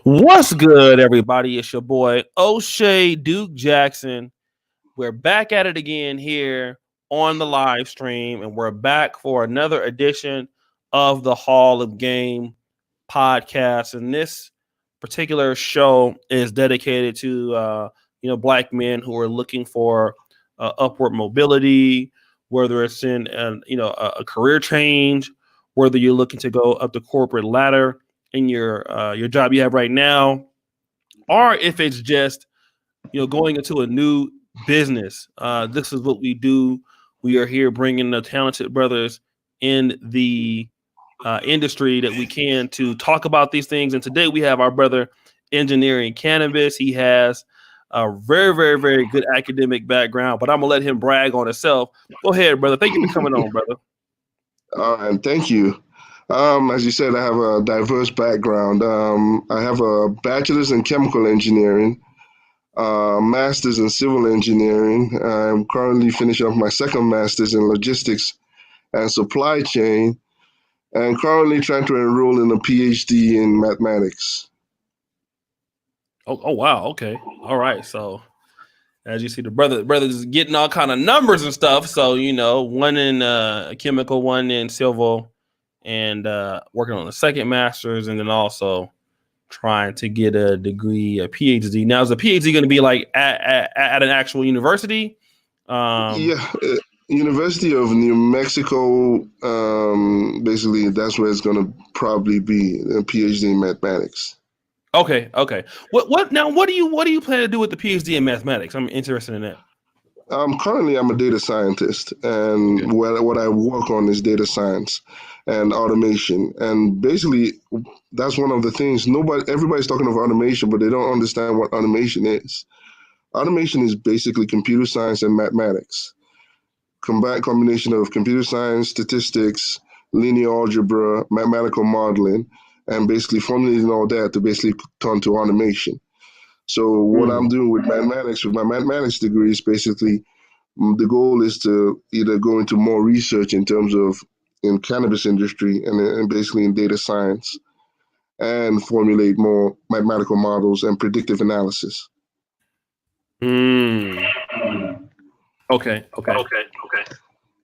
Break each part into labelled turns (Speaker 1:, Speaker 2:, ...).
Speaker 1: What's good, everybody? It's your boy O'Shea Duke Jackson. We're back at it again here on the live stream, and we're back for another edition of the Hall of Game podcast. And this particular show is dedicated to black men who are looking for upward mobility, whether it's in a career change, whether you're looking to go up the corporate ladder in your job you have right now, or if it's just going into a new business. This is what we do. We are here bringing the talented brothers in the industry that we can to talk about these things. And today we have our brother engineering Cannabis. He has a very, very, very good academic background, but I'm gonna let him brag on himself. Go ahead, brother. Thank you for coming on, brother.
Speaker 2: And thank you. As you said, I have a diverse background. I have a bachelor's in chemical engineering, master's in civil engineering. I'm currently finishing up my second master's in logistics and supply chain, and currently trying to enroll in a PhD in mathematics.
Speaker 1: Oh wow. Okay. All right. So as you see, the brothers getting all kind of numbers and stuff. So one in chemical, one in civil, and working on the second master's, and then also trying to get a degree, a PhD. Now, is the PhD going to be like at an actual university?
Speaker 2: University of New Mexico. Basically, that's where it's going to probably be a PhD in mathematics.
Speaker 1: Okay. What now? What do you plan to do with the PhD in mathematics? I'm interested in that.
Speaker 2: Currently, I'm a data scientist, and
Speaker 1: Okay.
Speaker 2: what I work on is data science and automation. And basically, that's one of the things. Everybody's talking of automation, but they don't understand what automation is. Automation is basically computer science and mathematics, combined combination of computer science, statistics, linear algebra, mathematical modeling, and basically formulating all that to basically turn to automation. So what I'm doing with my mathematics degree is basically the goal is to either go into more research in terms of in cannabis industry and basically in data science and formulate more mathematical models and predictive analysis.
Speaker 1: Hmm. Okay.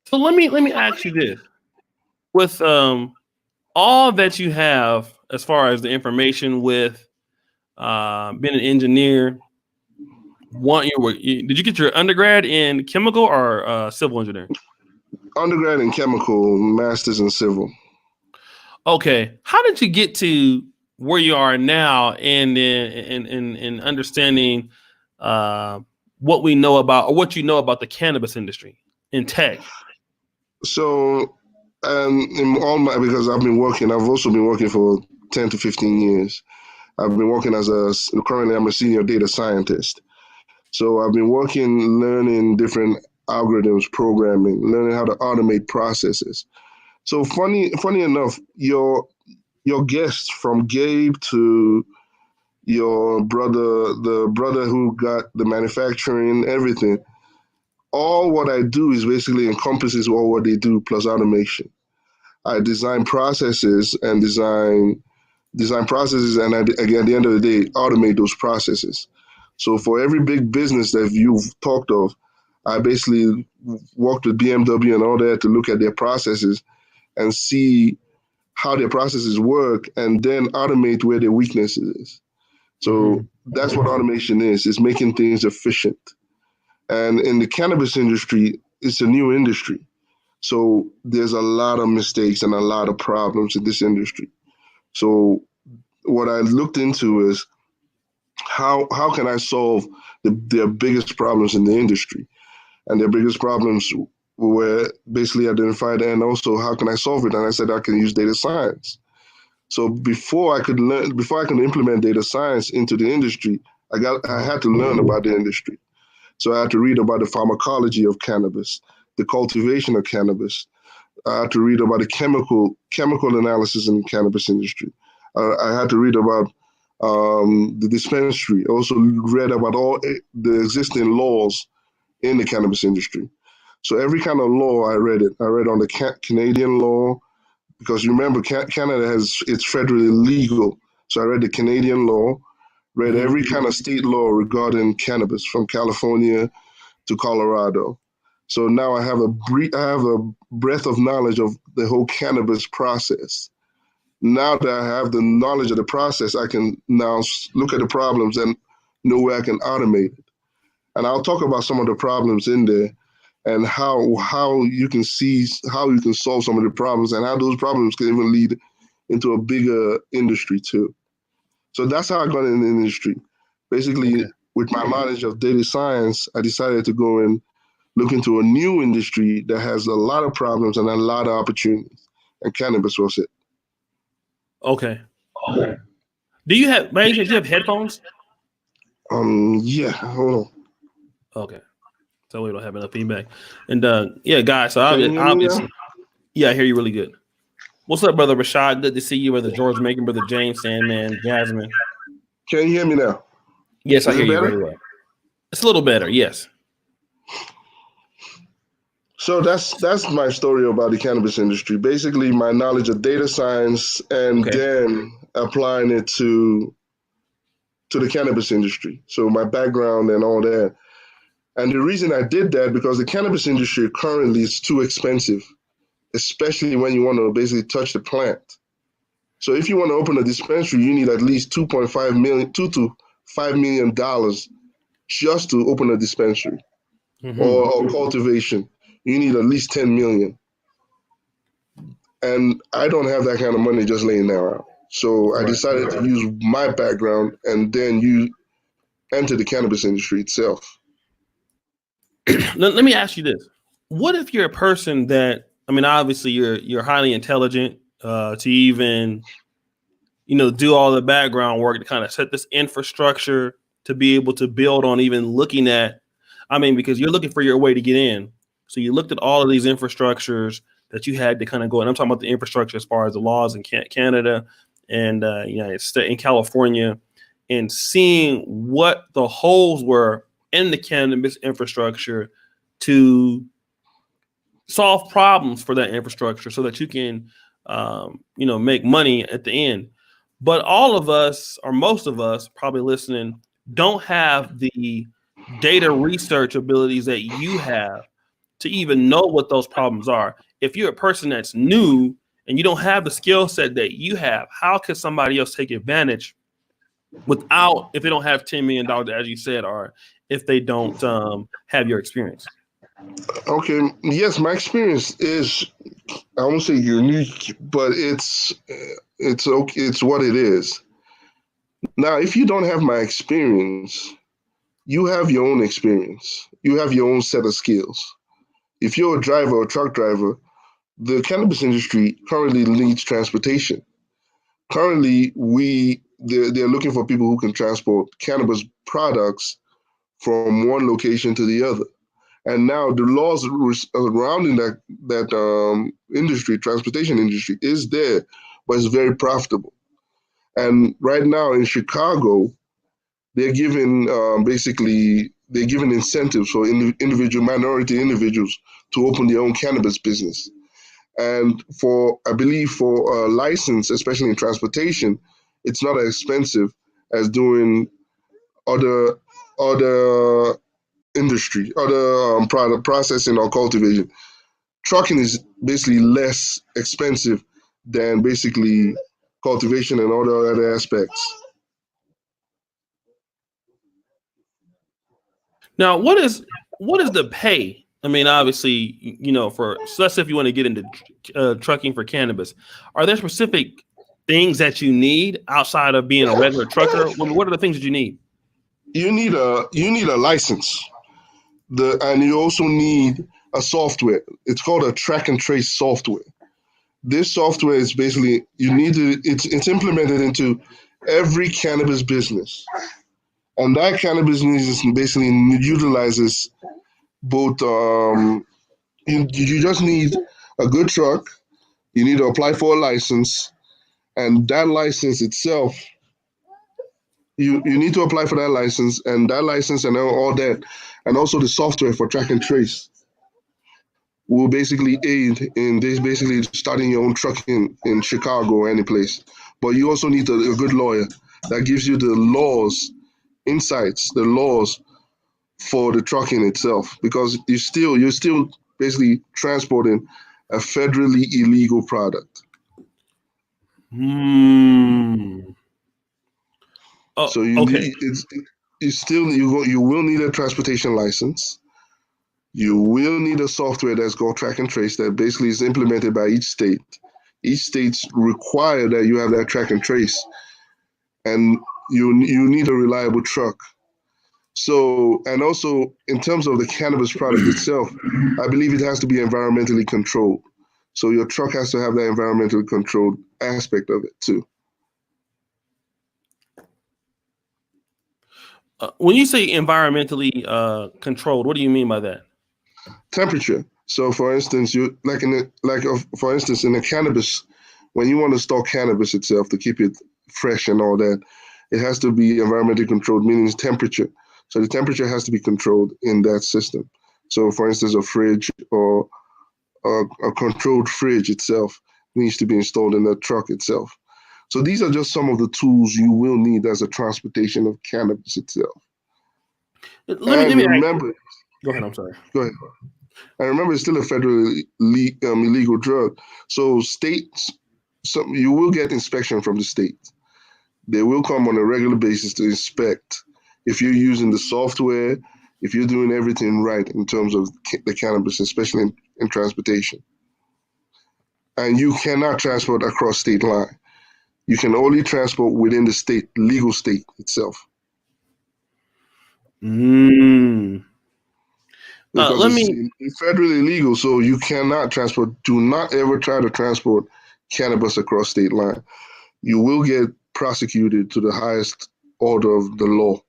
Speaker 1: So let me ask you this: with all that you have as far as the information with being an engineer, did you get your undergrad in chemical or civil engineering?
Speaker 2: Undergrad in chemical, masters in civil.
Speaker 1: Okay, how did you get to where you are now, and in understanding what we know about, or what you know about the cannabis industry in tech?
Speaker 2: So, because I've also been working for 10 to 15 years. I've been working currently I'm a senior data scientist. So I've been working, learning different algorithms, programming, learning how to automate processes. So funny enough, your guests from Gabe to your brother, the brother who got the manufacturing, everything, all what I do is basically encompasses all what they do plus automation. I design processes and design processes, and again, at the end of the day, automate those processes. So for every big business that you've talked of, I basically worked with BMW and all that to look at their processes and see how their processes work, and then automate where their weaknesses is. So that's what automation is making things efficient. And in the cannabis industry, it's a new industry. So there's a lot of mistakes and a lot of problems in this industry. So what I looked into is how can I solve their biggest problems in the industry, and their biggest problems were basically identified, and also how can I solve it? And I said I can use data science. So before I could implement data science into the industry, I had to learn about the industry. So I had to read about the pharmacology of cannabis, the cultivation of cannabis. I had to read about the chemical analysis in the cannabis industry. I had to read about the dispensary. Also read about all the existing laws in the cannabis industry. So every kind of law, I read it. I read on the Canadian law, because you remember Canada it's federally legal So I read the Canadian law, read every kind of state law regarding cannabis from California to Colorado. So now I have a breadth of knowledge of the whole cannabis process. Now that I have the knowledge of the process, I can now look at the problems and know where I can automate it. And I'll talk about some of the problems in there and how you can see how you can solve some of the problems and how those problems can even lead into a bigger industry too. So that's how I got in the industry. Basically, with my knowledge of data science, I decided to go and look into a new industry that has a lot of problems and a lot of opportunities. And cannabis was it.
Speaker 1: Okay. Do you have headphones?
Speaker 2: Yeah, hold
Speaker 1: on. Okay. So we don't have enough feedback. And yeah, guys, so
Speaker 2: obviously.
Speaker 1: Yeah, I hear you really good. What's up, brother Rashad? Good to see you, brother George Macon, brother James, Sandman, Jasmine.
Speaker 2: Can you hear me now?
Speaker 1: Yes, I hear you very well. It's a little better, yes.
Speaker 2: So that's my story about the cannabis industry. Basically, my knowledge of data science and then applying it to the cannabis industry. So my background and all that. And the reason I did that because the cannabis industry currently is too expensive, especially when you want to basically touch the plant. So if you want to open a dispensary, you need at least $2 to $5 million just to open a dispensary or cultivation. You need at least 10 million. And I don't have that kind of money just laying there out. So I decided to use my background and then you enter the cannabis industry itself.
Speaker 1: Let me ask you this. What if you're a person that, I mean, obviously you're highly intelligent to even, do all the background work to kind of set this infrastructure to be able to build on even looking at, because you're looking for your way to get in. So you looked at all of these infrastructures that you had to kind of go, and I'm talking about the infrastructure as far as the laws in Canada and in California, and seeing what the holes were in the cannabis infrastructure to solve problems for that infrastructure so that you can, make money at the end. But all of us, or most of us probably listening, don't have the data research abilities that you have to even know what those problems are. If you're a person that's new and you don't have the skill set that you have, how could somebody else take advantage if they don't have $10 million, as you said, or if they don't have your experience?
Speaker 2: Okay. Yes, my experience is, I won't say unique, but it's okay. It's what it is. Now, if you don't have my experience, you have your own experience. You have your own set of skills. If you're a driver or truck driver, the cannabis industry currently needs transportation. Currently, they're looking for people who can transport cannabis products from one location to the other. And now the laws surrounding that industry, transportation industry, is there, but it's very profitable. And right now in Chicago, they're giving incentives for minority individuals to open their own cannabis business. And for a license, especially in transportation, it's not as expensive as doing other industry, other product processing or cultivation. Trucking is basically less expensive than basically cultivation and all the other aspects.
Speaker 1: Now, what is the pay? Obviously, so let's say if you want to get into trucking for cannabis, are there specific things that you need outside of being a regular trucker? What are the things that you need?
Speaker 2: You need a license. And you also need a software. It's called a track and trace software. This software is basically it's implemented into every cannabis business. And that cannabis business basically utilizes both you just need a good truck, you need to apply for a license, and that license itself, you need to apply for that license and all that, and also the software for track and trace will basically aid in this basically starting your own truck in Chicago or any place. but you also need a good lawyer that gives you the laws, insights, the laws for the trucking itself, because you're still basically transporting a federally illegal product.
Speaker 1: Oh,
Speaker 2: So you
Speaker 1: okay.
Speaker 2: need you will need a transportation license. You will need a software that's called track and trace that basically is implemented by each state. Each state's require that you have that track and trace, and you need a reliable truck. So, and also in terms of the cannabis product itself, I believe it has to be environmentally controlled. So your truck has to have that environmentally controlled aspect of it too.
Speaker 1: When you say environmentally controlled, what do you mean by that?
Speaker 2: Temperature. So, for instance, for instance, in the cannabis, when you want to store cannabis itself to keep it fresh and all that, it has to be environmentally controlled, meaning temperature. So the temperature has to be controlled in that system. So, for instance, a fridge or a controlled fridge itself needs to be installed in the truck itself. So these are just some of the tools you will need as a transportation of cannabis itself.
Speaker 1: Let me
Speaker 2: remember,
Speaker 1: go ahead. I'm sorry.
Speaker 2: Go ahead. And remember, it's still a federally illegal drug. So states, you will get inspection from the state. They will come on a regular basis to inspect if you're using the software, if you're doing everything right in terms of the cannabis, especially in transportation. And you cannot transport across state line. You can only transport within the state, legal state itself. Because it's federally illegal, so you cannot transport. Do not ever try to transport cannabis across state line. You will get prosecuted to the highest order of the law.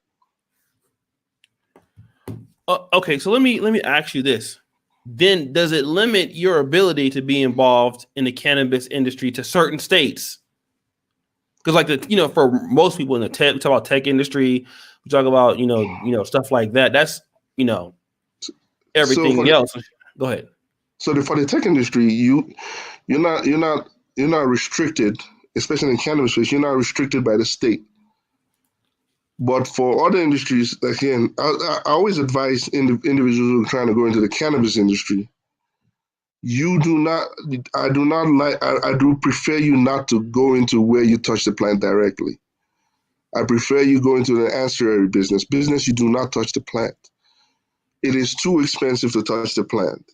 Speaker 1: Okay, so let me ask you this. Then does it limit your ability to be involved in the cannabis industry to certain states? Because like for most people in the tech, we talk about tech industry, we talk about stuff like that. That's everything else. Go ahead.
Speaker 2: So for the tech industry, you're not restricted, especially in cannabis, you're not restricted by the state. But for other industries, again, I always advise individuals who are trying to go into the cannabis industry. I do prefer you not to go into where you touch the plant directly. I prefer you go into the ancillary business. Business, you do not touch the plant. It is too expensive to touch the plant.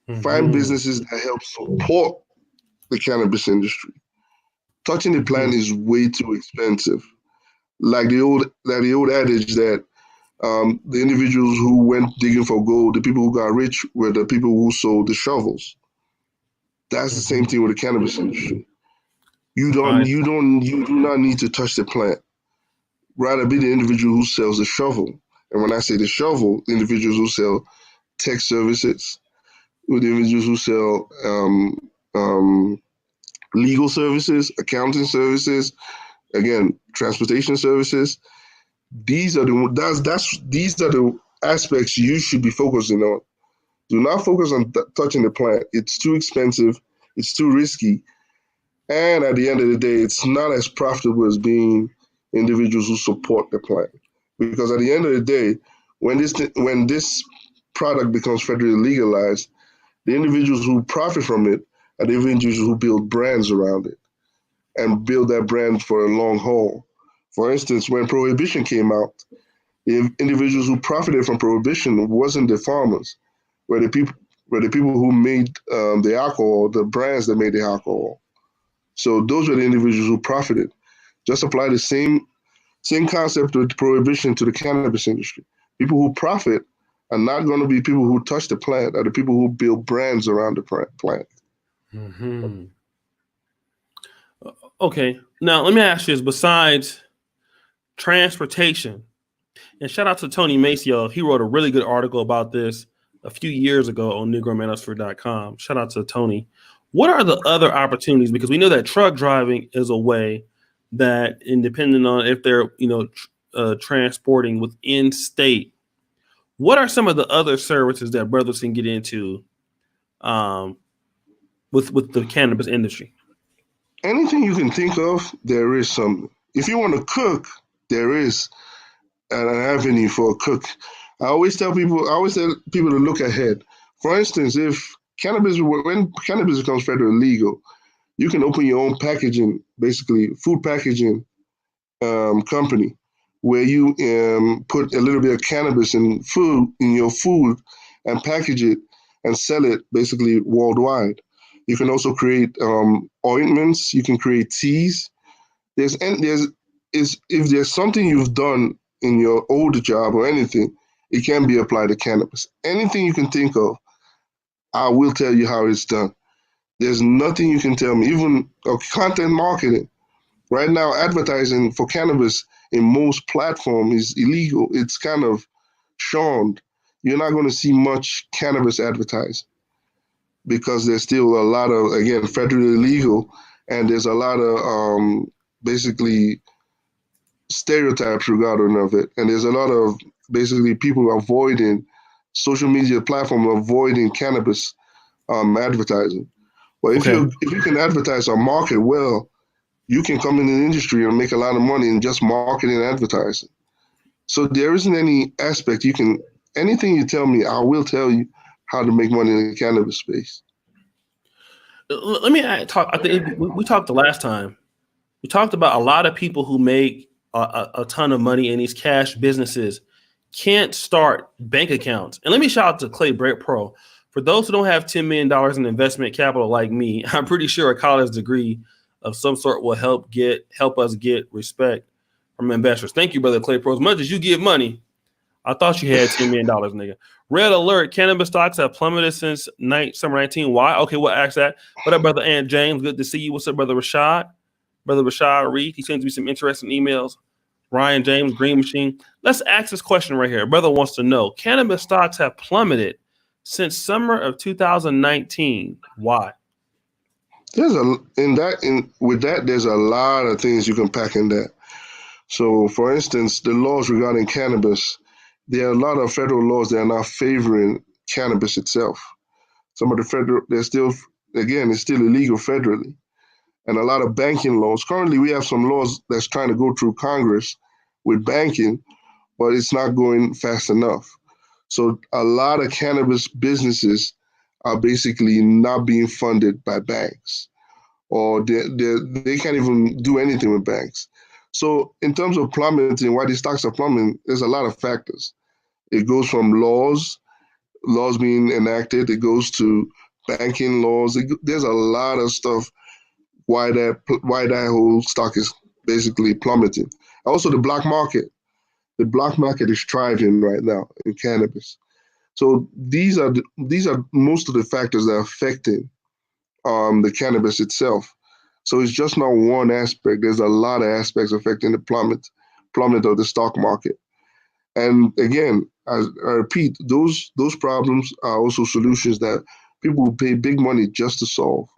Speaker 2: Mm-hmm. Find businesses that help support the cannabis industry. Touching the plant is way too expensive. Like the old adage that the individuals who went digging for gold, the people who got rich were the people who sold the shovels. That's the same thing with the cannabis industry. You do not need to touch the plant. Rather be the individual who sells the shovel. And when I say the shovel, individuals who sell tech services, with the individuals who sell legal services, accounting services, again, transportation services. These are the aspects you should be focusing on. Do not focus on touching the plant. It's too expensive. It's too risky. And at the end of the day, it's not as profitable as being individuals who support the plant. Because at the end of the day, when this product becomes federally legalized, the individuals who profit from it are the individuals who build brands around it and build that brand for a long haul. For instance, when Prohibition came out, the individuals who profited from Prohibition wasn't the farmers, were the people who made the alcohol, the brands that made the alcohol. So those were the individuals who profited. Just apply the same concept with Prohibition to the cannabis industry. People who profit are not going to be people who touch the plant, are the people who build brands around the plant.
Speaker 1: Mm-hmm. Okay. Now, let me ask you this. Besides transportation, and shout out to Tony Maceo. He wrote a really good article about this a few years ago on negromanosphere.com. Shout out to Tony. What are the other opportunities? Because we know that truck driving is a way that, independent on if they're, transporting within state, what are some of the other services that brothers can get into with the cannabis industry?
Speaker 2: anything you can think of, there is something. If you want to cook, there is an avenue for a cook. I always tell people to look ahead. For instance, if when cannabis becomes federally legal, you can open your own packaging, basically food packaging company, where you put a little bit of cannabis in your food and package it and sell it basically worldwide. You can also create ointments. You can create teas. If there's something you've done in your old job or anything, it can be applied to cannabis. Anything you can think of, I will tell you how it's done. There's nothing you can tell me, even content marketing. Right now, advertising for cannabis in most platforms is illegal. It's kind of shunned. You're not going to see much cannabis advertising because there's still a lot of, again, federally illegal, and there's a lot of basically stereotypes regarding of it. And there's a lot of basically people avoiding social media platform, avoiding cannabis advertising. But if you can advertise or market well, you can come in the industry and make a lot of money in just marketing and advertising. So there isn't any aspect anything you tell me, I will tell you how to make money in the cannabis space.
Speaker 1: Let me talk. I think we talked the last time. We talked about a lot of people who make a ton of money in these cash businesses can't start bank accounts. And let me shout out to Clay Brett Pro. For those who don't have $10 million in investment capital like me, I'm pretty sure a college degree of some sort will help us get respect from investors. Thank you, brother Clay Pro. As much as you give money, I thought you had $10 million, nigga. Red alert, cannabis stocks have plummeted since summer 19. Why? Okay, we'll ask that. What up, brother Ant James? Good to see you. What's up, brother Rashad? Brother Rashad Reed. He sends me some interesting emails. Ryan James, Green Machine. Let's ask this question right here. Brother wants to know, cannabis stocks have plummeted since summer of 2019. Why?
Speaker 2: There's with that, there's a lot of things you can pack in that. So, for instance, the laws regarding cannabis, there are a lot of federal laws that are not favoring cannabis itself. Some of the it's still illegal federally. And a lot of banking laws. Currently, we have some laws that's trying to go through Congress with banking, but it's not going fast enough. So a lot of cannabis businesses are basically not being funded by banks, or they can't even do anything with banks. So in terms of plummeting, why these stocks are plummeting, there's a lot of factors. It goes from laws being enacted. It goes to banking laws. There's a lot of stuff why that whole stock is basically plummeting. Also, the black market. The black market is thriving right now in cannabis. So these are most of the factors that are affecting the cannabis itself. So it's just not one aspect. There's a lot of aspects affecting the plummet of the stock market. And again, I repeat, those problems are also solutions that people will pay big money just to solve.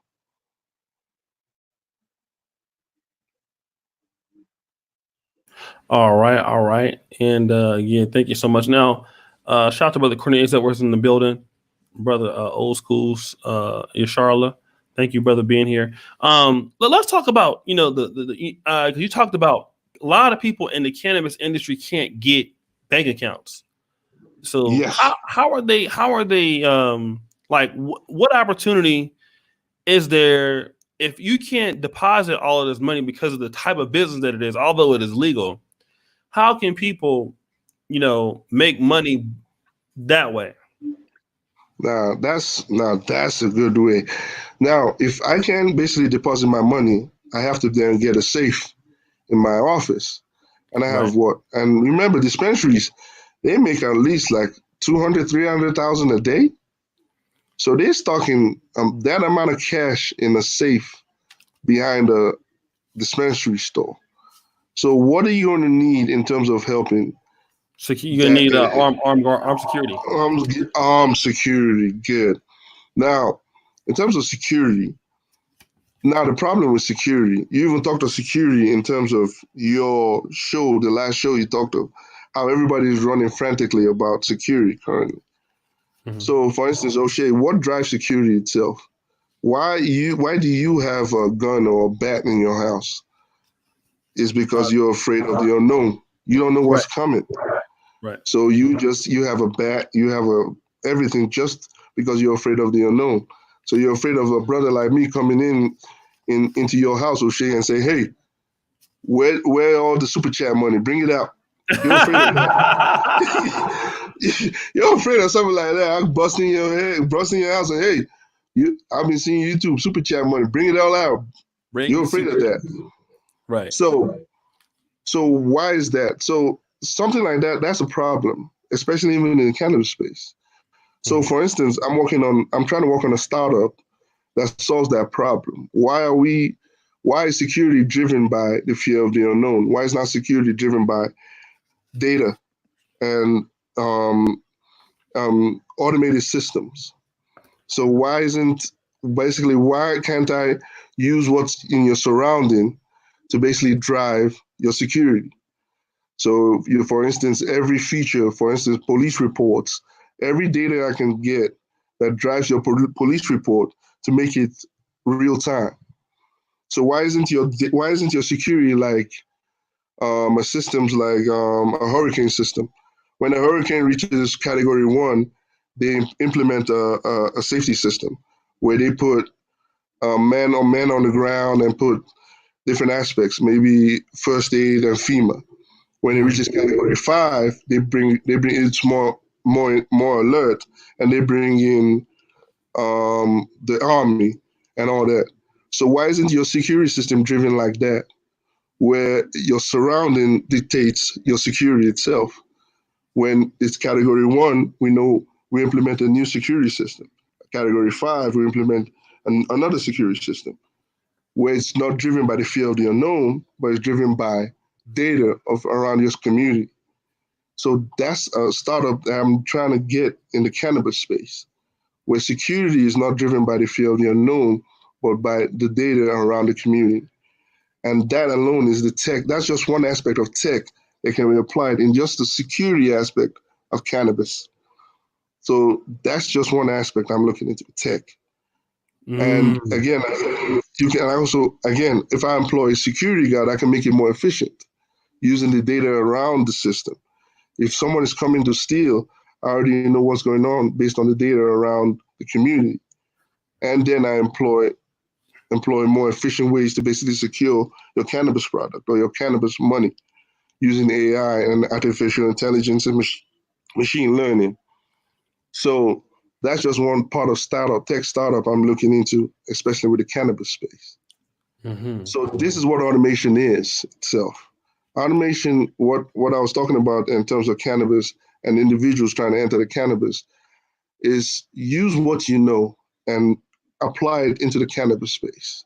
Speaker 1: All right. And again, thank you so much. Now, shout out to brother Cornelius that works in the building, brother Old Schools, Yasharla. Thank you, brother, being here. Let's talk about, you talked about a lot of people in the cannabis industry can't get bank accounts. So
Speaker 2: yes.
Speaker 1: how are they what opportunity is there if you can't deposit all of this money because of the type of business that it is, although it is legal? How can people, make money that way?
Speaker 2: Now that's a good way. Now, if I can basically deposit my money, I have to then get a safe in my office. And I have what? And remember, dispensaries, they make at least like 200, 300,000 a day. So they're stocking that amount of cash in a safe behind a dispensary store. So what are you going to need in terms of helping?
Speaker 1: So you're going to need armed security.
Speaker 2: Armed security, good. Now, in terms of security, the problem with security, you even talked of security in terms of your show, the last show you talked of, how everybody is running frantically about security currently. Mm-hmm. So, for instance, O'Shea, what drives security itself? Why do you have a gun or a bat in your house? It's because you're afraid of the unknown. You don't know
Speaker 1: Right.
Speaker 2: what's coming.
Speaker 1: Right.
Speaker 2: So you have a bat, you have everything just because you're afraid of the unknown. So you're afraid of a brother like me coming into your house, O'Shea, and say, "Hey, where all the super chat money? Bring it out." You're afraid of that. You're afraid of something like that. I'm busting your house, and hey, I've been seeing YouTube super chat money. Bring it all out. You're afraid of that.
Speaker 1: Right.
Speaker 2: So why is that? So something like that, that's a problem, especially even in the cannabis space. So for instance, I'm trying to work on a startup that solves that problem. Why is security driven by the fear of the unknown? Why is not security driven by data and automated systems? So why can't I use what's in your surrounding to basically drive your security? So, for instance, every feature, for instance, police reports, every data I can get that drives your police report to make it real time. So why isn't your security like a systems like a hurricane system? When a hurricane reaches Category 1, they implement a safety system where they put man on the ground and put different aspects, maybe first aid and FEMA. When it reaches Category 5, they bring it's more alert, and they bring in the army and all that. So why isn't your security system driven like that, where your surrounding dictates your security itself? When it's Category 1, we know we implement a new security system. Category 5, we implement another security system, where it's not driven by the fear of the unknown, but it's driven by data of around your community. So that's a startup that I'm trying to get in the cannabis space, where security is not driven by the fear of the unknown, but by the data around the community. And that alone is the tech. That's just one aspect of tech that can be applied in just the security aspect of cannabis. So that's just one aspect I'm looking into tech. And again, if I employ a security guard, I can make it more efficient using the data around the system. If someone is coming to steal, I already know what's going on based on the data around the community. And then I employ more efficient ways to basically secure your cannabis product or your cannabis money using AI and artificial intelligence and machine learning. So that's just one part of tech startup I'm looking into, especially with the cannabis space. So this is what automation is itself. Automation, what I was talking about in terms of cannabis and individuals trying to enter the cannabis, is use what you know and apply it into the cannabis space.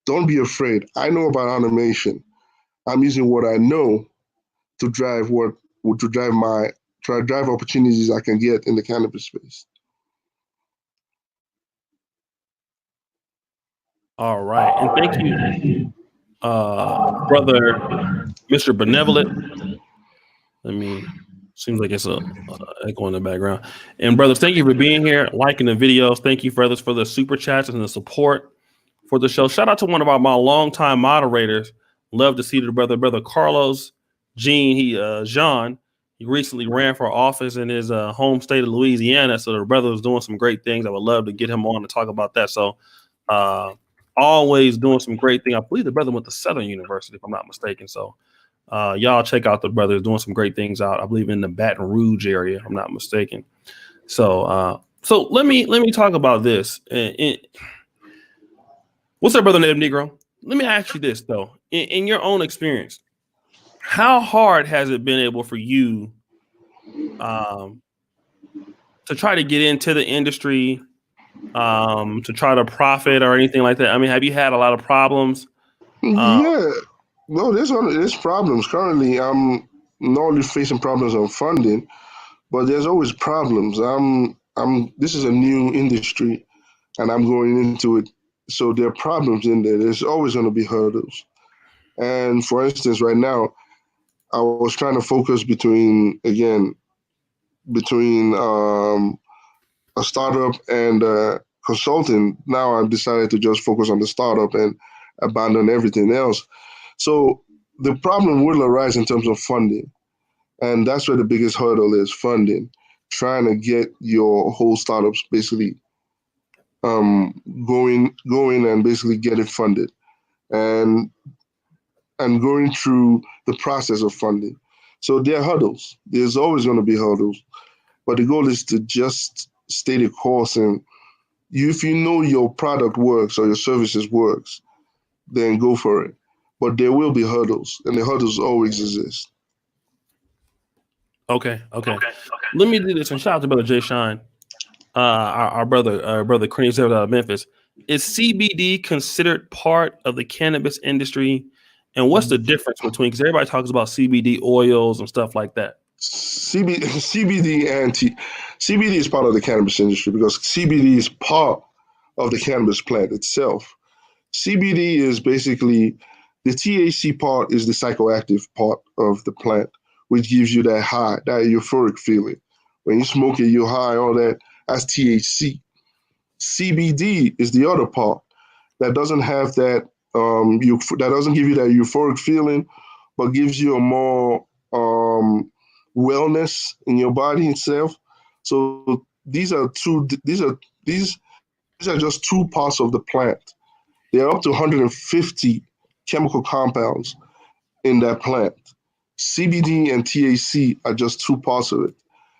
Speaker 2: Don't be afraid. I know about automation. I'm using what I know to drive opportunities I can get in the cannabis space.
Speaker 1: All right. And thank you, brother, Mr. Benevolent. Seems like it's a echo in the background. And brothers, thank you for being here, liking the videos. Thank you, brothers, for the super chats and the support for the show. Shout out to one of my longtime moderators. Love to see the brother Carlos Jean. He recently ran for office in his home state of Louisiana. So the brother was doing some great things. I would love to get him on to talk about that. So always doing some great things. I believe the brother went to Southern University, if I'm not mistaken. So y'all check out the brothers doing some great things out. I believe in the Baton Rouge area, if I'm not mistaken. So let me talk about this. What's up, brother Negro? Let me ask you this though. In your own experience, how hard has it been able for you to try to get into the industry, to try to profit or anything like that? I mean, have you had a lot of problems?
Speaker 2: Yeah, no, there's problems. Currently, I'm not only facing problems on funding, but there's always problems. This is a new industry, and I'm going into it, so there are problems in there. There's always going to be hurdles. And for instance, right now, I was trying to focus between a startup and consulting, now I've decided to just focus on the startup and abandon everything else. So the problem will arise in terms of funding. And that's where the biggest hurdle is, funding, trying to get your whole startups basically going and basically get it funded and going through the process of funding. So there are hurdles. There's always going to be hurdles. But the goal is to just stay the course, and if you know your product works or your services works, then go for it. But there will be hurdles, and the hurdles always exist.
Speaker 1: Okay. Let me do this. And shout out to brother Jay Shine, our brother Cream out of Memphis. Is CBD considered part of the cannabis industry? And what's the difference between? Because everybody talks about CBD oils and stuff like that.
Speaker 2: CBD is part of the cannabis industry because CBD is part of the cannabis plant itself. CBD is basically the THC part is the psychoactive part of the plant, which gives you that high, that euphoric feeling. When you smoke it, you're high, all that. That's THC. CBD is the other part that doesn't have that that doesn't give you that euphoric feeling, but gives you a more wellness in your body itself. So these are just two parts of the plant. There are up to 150 chemical compounds in that plant. CBD and THC are just two parts of it.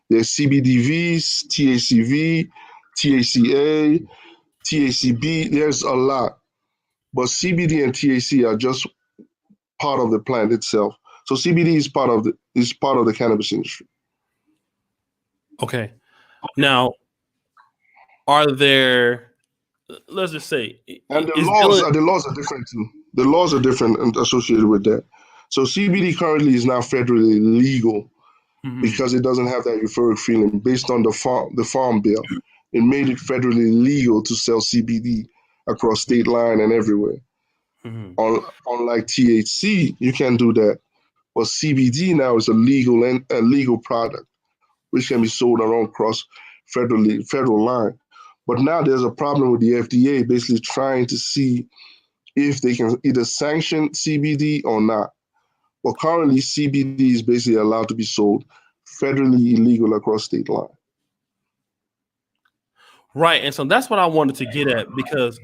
Speaker 2: There's CBDVs, THCV, THCA, THCB. There's a lot. But CBD and THC are just part of the plant itself. So CBD is part of the cannabis industry.
Speaker 1: Okay. Now, are there? Let's just say,
Speaker 2: and the laws are different too. The laws are different and associated with that. So CBD currently is now federally legal because it doesn't have that euphoric feeling. Based on the farm bill, it made it federally legal to sell CBD across state line and everywhere. Unlike THC, you can't do that. But CBD now is a legal product, which can be sold around across federal line. But now there's a problem with the FDA basically trying to see if they can either sanction CBD or not. But currently, CBD is basically allowed to be sold federally illegal across state line.
Speaker 1: Right, and so that's what I wanted to get at, because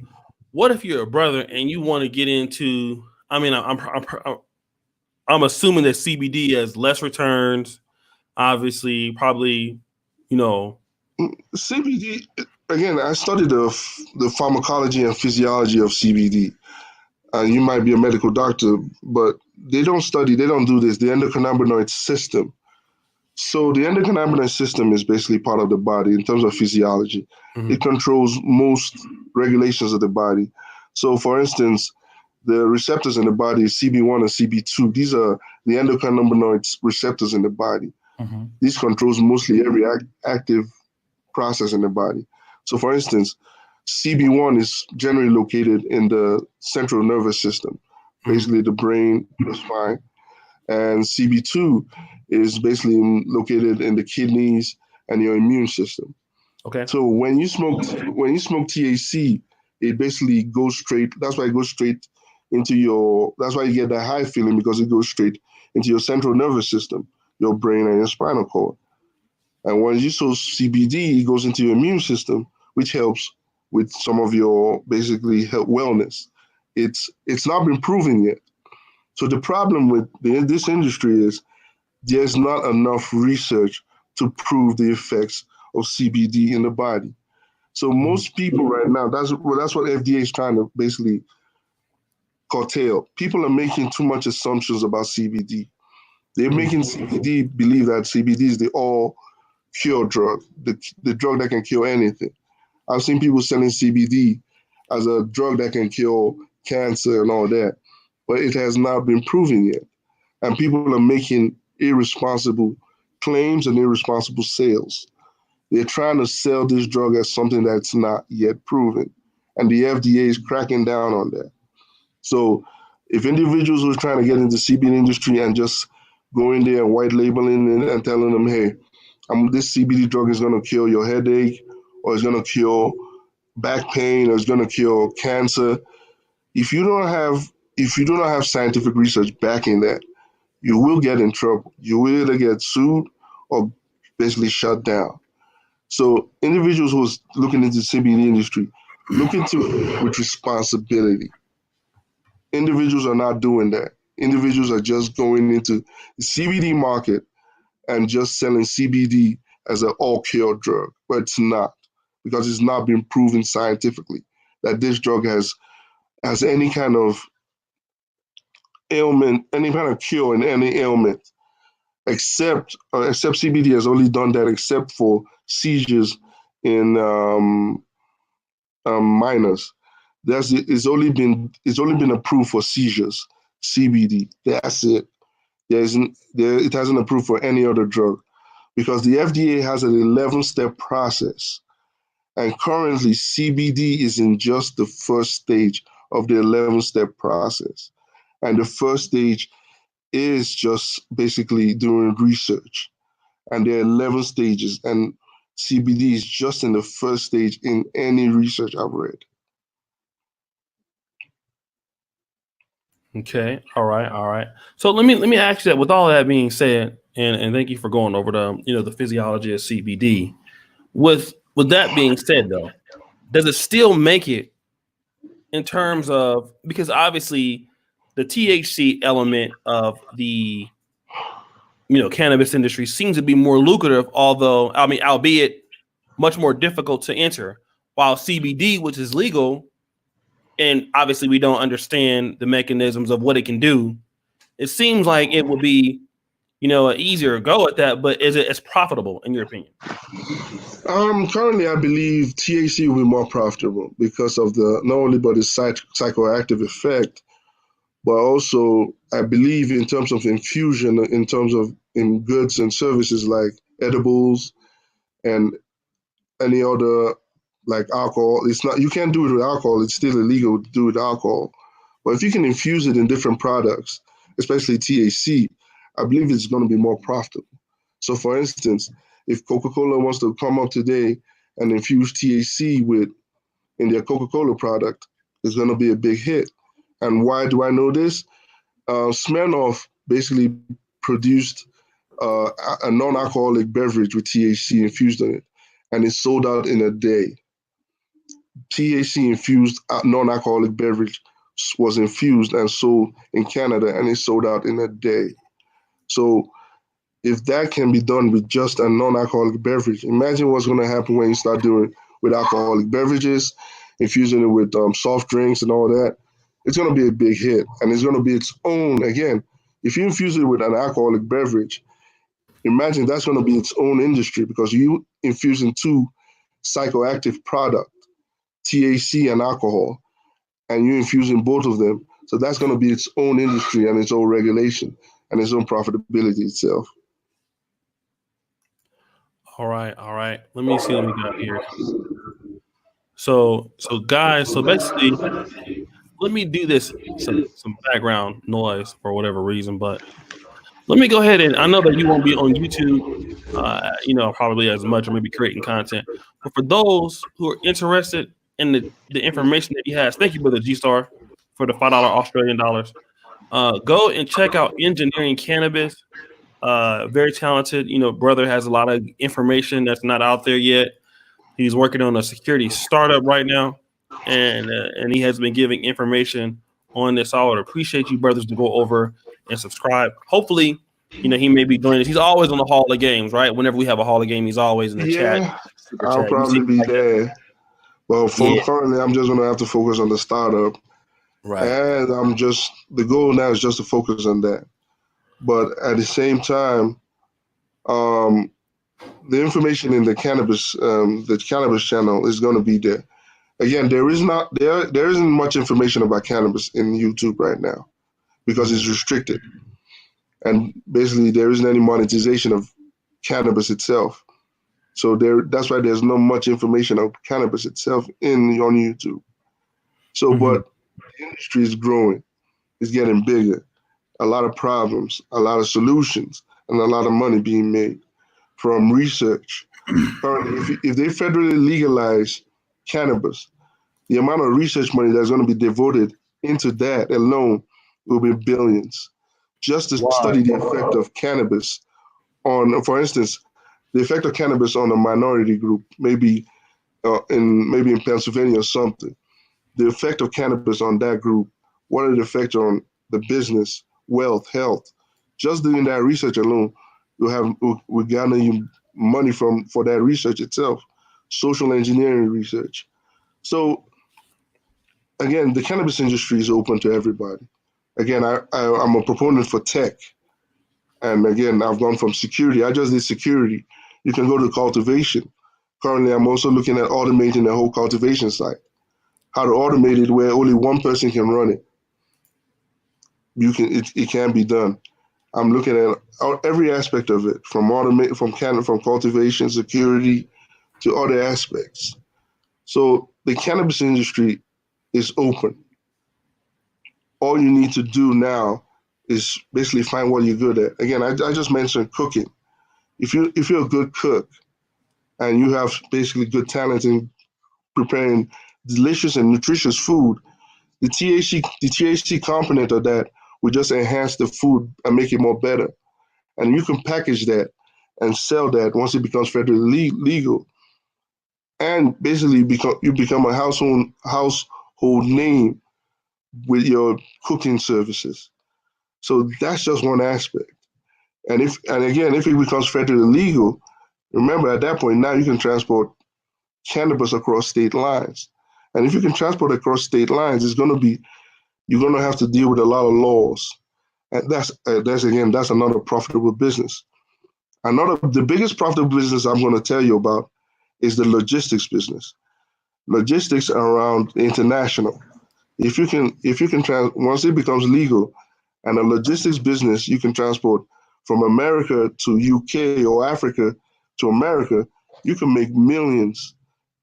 Speaker 1: what if you're a brother and you want to get into? I mean, I'm assuming that CBD has less returns. Obviously, probably,
Speaker 2: CBD. Again, I studied the pharmacology and physiology of CBD. You might be a medical doctor, but they don't do this, the endocannabinoid system. So the endocannabinoid system is basically part of the body in terms of physiology. It controls most regulations of the body. So for instance, the receptors in the body is CB1 and CB2. These are the endocannabinoid receptors in the body. These controls mostly every active process in the body. So for instance, CB1 is generally located in the central nervous system, basically the brain, the spine. And CB2 is basically located in the kidneys and your immune system.
Speaker 1: Okay.
Speaker 2: So when you smoke THC, it basically goes straight. That's why it goes straight into that's why you get that high feeling, because it goes straight into your central nervous system, your brain and your spinal cord. And when you smoke CBD, it goes into your immune system, which helps with some of your basically health wellness. It's not been proven yet. So the problem with this industry is there's not enough research to prove the effects of CBD in the body. So most people right now, that's what FDA is trying to basically curtail. People are making too much assumptions about CBD. They're making CBD believe that CBD is the all cure drug, the drug that can cure anything. I've seen people selling CBD as a drug that can cure cancer and all that, but it has not been proven yet. And people are making irresponsible claims and irresponsible sales. They're trying to sell this drug as something that's not yet proven. And the FDA is cracking down on that. So if individuals who are trying to get into the CBD industry and just go in there and white labeling and telling them, hey, this CBD drug is going to cure your headache, or it's going to cure back pain or it's going to cure cancer. If you don't have scientific research backing that, you will get in trouble. You will either get sued or basically shut down. So individuals who's looking into the CBD industry, look into it with responsibility. Individuals are not doing that. Individuals are just going into the CBD market and just selling CBD as an all cure drug, but it's not, because it's not been proven scientifically that this drug has any kind of ailment, any kind of cure in any ailment, except CBD has only done that except for seizures in minors. It's only been approved for seizures. CBD. That's it. It hasn't approved for any other drug because the FDA has an 11-step process, and currently CBD is in just the first stage of the 11-step process, and the first stage is just basically doing research, and there are 11 stages, and CBD is just in the first stage in any research I've read.
Speaker 1: Okay. All right. All right. So let me ask you that. With all that being said, and thank you for going over the physiology of CBD. With that being said, though, does it still make it in terms of, because obviously the THC element of the cannabis industry seems to be more lucrative, although I mean, albeit much more difficult to enter, while CBD, which is legal, and obviously we don't understand the mechanisms of what it can do. It seems like it would be, an easier go at that, but is it as profitable in your opinion?
Speaker 2: Currently, I believe THC will be more profitable because of the not only but the psychoactive effect, but also I believe in terms of infusion, in terms of in goods and services like edibles and any other like alcohol. It's not, you can't do it with alcohol. It's still illegal to do it with alcohol. But if you can infuse it in different products, especially THC, I believe it's going to be more profitable. So, for instance, if Coca-Cola wants to come up today and infuse THC in their Coca-Cola product, it's going to be a big hit. And why do I know this? Smirnoff basically produced a non-alcoholic beverage with THC infused in it, and it sold out in a day. THC infused non-alcoholic beverage was infused and sold in Canada, and it sold out in a day. So if that can be done with just a non-alcoholic beverage, imagine what's going to happen when you start doing with alcoholic beverages, infusing it with soft drinks and all that. It's going to be a big hit, and it's going to be its own. Again, if you infuse it with an alcoholic beverage, imagine that's going to be its own industry because you infusing two psychoactive product, THC and alcohol, and you're infusing both of them. So that's going to be its own industry and its own regulation and its own profitability itself.
Speaker 1: All right, all right. Let me see what we got here. So guys, so basically, let me do this some background noise for whatever reason, but let me go ahead and I know that you won't be on YouTube, probably as much or maybe creating content, but for those who are interested in the information that he has, thank you, brother G Star, for the $5 Australian dollars. Go and check out Engineering Cannabis. Very talented, brother has a lot of information that's not out there yet. He's working on a security startup right now, and he has been giving information on this. I would appreciate you brothers to go over and subscribe. Hopefully, he may be doing this. He's always on the Hall of Games, right? Whenever we have a Hall of Game, he's always in the chat,
Speaker 2: Yeah,
Speaker 1: super
Speaker 2: I'll
Speaker 1: chat. You see
Speaker 2: probably be
Speaker 1: like that?
Speaker 2: there. Well,
Speaker 1: Yeah,
Speaker 2: currently, I'm just going to have to focus on the startup.
Speaker 1: right.
Speaker 2: And the goal now is just to focus on that. But at the same time, um, the information in the cannabis channel is going to be there. Again, there isn't much information about cannabis in YouTube right now because it's restricted, and basically there isn't any monetization of cannabis itself. So that's why there's not much information on cannabis itself on YouTube. So,
Speaker 1: Mm-hmm.
Speaker 2: but the industry is growing, it's getting bigger, a lot of problems, a lot of solutions, and a lot of money being made from research. Currently, if they federally legalize cannabis. The amount of research money that's going to be devoted into that alone will be billions. Just to
Speaker 1: Wow.
Speaker 2: study the effect of cannabis on, for instance, the effect of cannabis on a minority group, maybe in Pennsylvania or something. The effect of cannabis on that group. What are the effects on the business, wealth, health? Just doing that research alone will garner you money for that research itself. Social engineering research. So again, the cannabis industry is open to everybody. Again, I'm a proponent for tech. And again, I've gone from security. I just did security. You can go to cultivation. Currently, I'm also looking at automating the whole cultivation site. How to automate it where only one person can run it. It can be done. I'm looking at every aspect of it, from cultivation, security to other aspects. So the cannabis industry is open. All you need to do now is basically find what you're good at. Again, I just mentioned cooking. If you're a good cook and you have basically good talent in preparing delicious and nutritious food, the THC component of that will just enhance the food and make it more better. And you can package that and sell that once it becomes federally legal, and basically become a household name with your cooking services. So that's just one aspect. And if it becomes federally legal, remember at that point now you can transport cannabis across state lines. And if you can transport across state lines, you're gonna have to deal with a lot of laws. And that's another profitable business. The biggest profitable business I'm going to tell you about is the logistics business. Logistics around international. Once it becomes legal, and a logistics business, you can transport from America to UK or Africa to America. You can make millions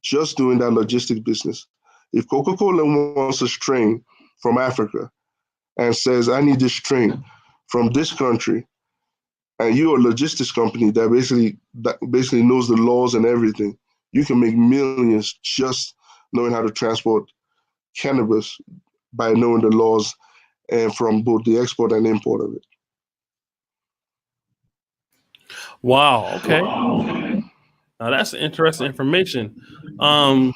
Speaker 2: just doing that logistics business. If Coca-Cola wants a strain from Africa and says, "I need this strain from this country," and you're a logistics company that basically knows the laws and everything, you can make millions just knowing how to transport cannabis by knowing the laws and from both the export and import of it.
Speaker 1: Wow. Okay. Now that's interesting information. Um,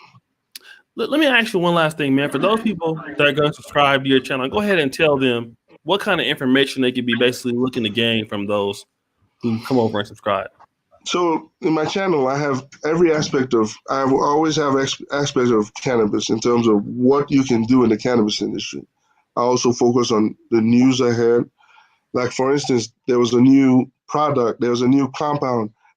Speaker 1: let me ask you one last thing, man. For those people that are going to subscribe to your channel, go ahead and tell them what kind of information they could be basically looking to gain from those who come over and subscribe.
Speaker 2: So in my channel, I always have aspects of cannabis in terms of what you can do in the cannabis industry. I also focus on the news ahead. Like for instance, there was a new compound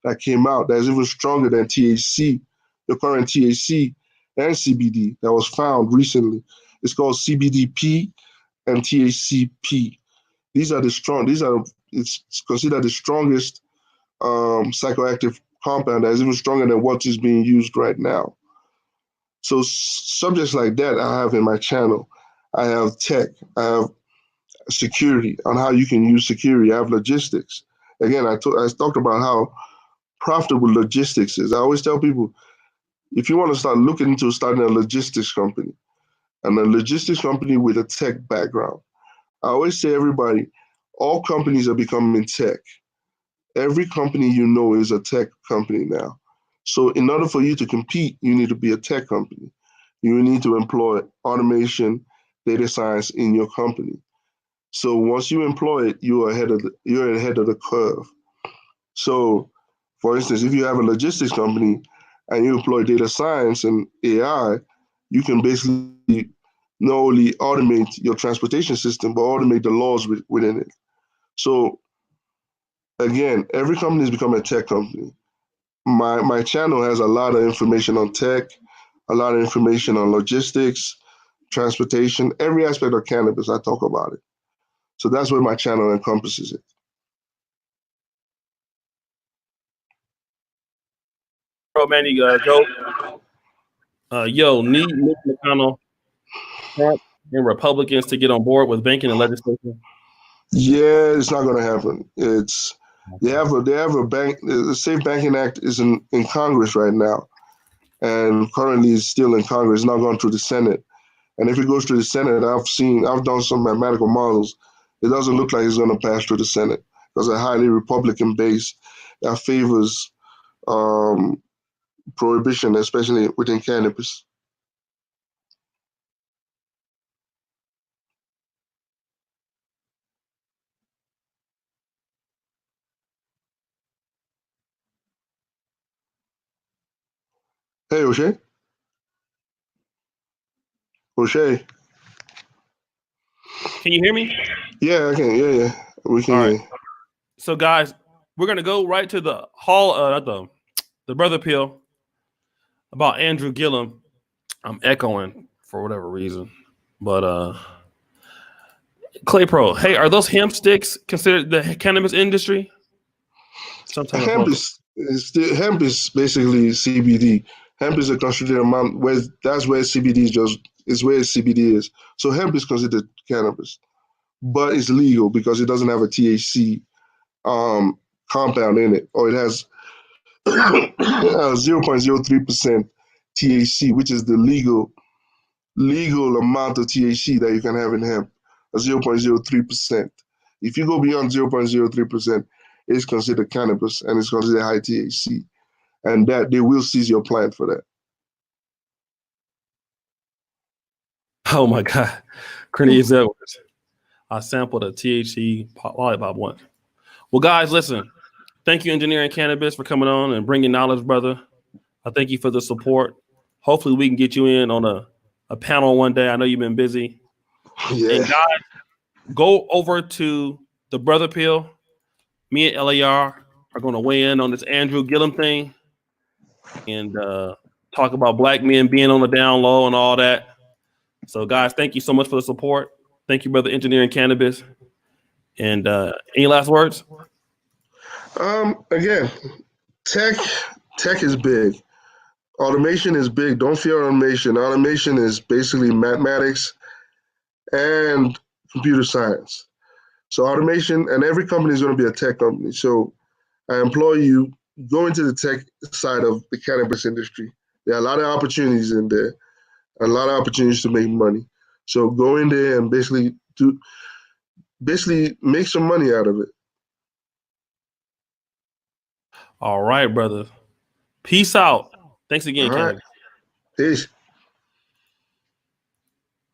Speaker 2: that came out that is even stronger than THC, the current THC and CBD that was found recently. It's called CBDP and THCP. It's considered the strongest psychoactive compound that is even stronger than what is being used right now. So subjects like that I have in my channel. I have tech. I have security on how you can use security. I have logistics. Again, I talked about how profitable logistics is. I always tell people, if you want to start looking into starting a logistics company and a logistics company with a tech background, I always say everybody, all companies are becoming tech. Every company you know is a tech company now. So in order for you to compete, you need to be a tech company. You need to employ automation, data science in your company. So once you employ it, you're ahead of the curve. So for instance, if you have a logistics company and you employ data science and AI, you can basically not only automate your transportation system, but automate the laws within it. So again, every company is becoming a tech company. My channel has a lot of information on tech, a lot of information on logistics, transportation, every aspect of cannabis. I talk about it. So that's where my channel encompasses it.
Speaker 1: Bro, man, need Mitch McConnell, Trump, and Republicans to get on board with banking and legislation.
Speaker 2: Yeah, it's not going to happen. They have a bank. The Safe Banking Act is in Congress right now, and currently it's still in Congress. It's not gone through the Senate. And if it goes through the Senate, I've done some mathematical models. It doesn't look like it's going to pass through the Senate because a highly Republican base that favors um, prohibition, especially within cannabis. Hey, O'Shea. O'Shea.
Speaker 1: Can you hear me?
Speaker 2: Yeah, I can. Yeah. We can
Speaker 1: All
Speaker 2: hear
Speaker 1: right.
Speaker 2: you.
Speaker 1: So, guys, we're gonna go right to the the brother pill about Andrew Gillum. I'm echoing for whatever reason, but Clay Pro. Hey, are those hemp sticks considered the cannabis industry? Sometimes I
Speaker 2: Hemp
Speaker 1: feel
Speaker 2: hemp is basically CBD. Hemp is a concentrated amount where that's where CBD is where CBD is. So hemp is considered cannabis, but it's legal because it doesn't have a THC compound in it, or it has 0.03% THC, which is the legal amount of THC that you can have in hemp, 0.03%. If you go beyond 0.03%, it's considered cannabis and it's considered high THC, and that they will seize your plant for that.
Speaker 1: oh my god, Cornelius Edwards. I sampled a THC lollipop once. Well, guys, listen. Thank you, Engineering Cannabis, for coming on and bringing knowledge, brother. I thank you for the support. Hopefully, we can get you in on a panel one day. I know you've been busy.
Speaker 2: Yeah.
Speaker 1: And guys, go over to the Brother Pill. Me and LAR are going to weigh in on this Andrew Gillum thing and talk about black men being on the down low and all that. So, guys, thank you so much for the support. Thank you, brother Engineering Cannabis. And any last words?
Speaker 2: Again, tech tech is big. Automation is big. Don't fear automation. Automation is basically mathematics and computer science. So automation, and every company is going to be a tech company. So I implore you, go into the tech side of the cannabis industry. There are a lot of opportunities in there, a lot of opportunities to make money. So go in there and basically make some money out of it.
Speaker 1: All right, brother. Peace out. Thanks again,
Speaker 2: All right.
Speaker 1: Cannabiz.
Speaker 2: Peace.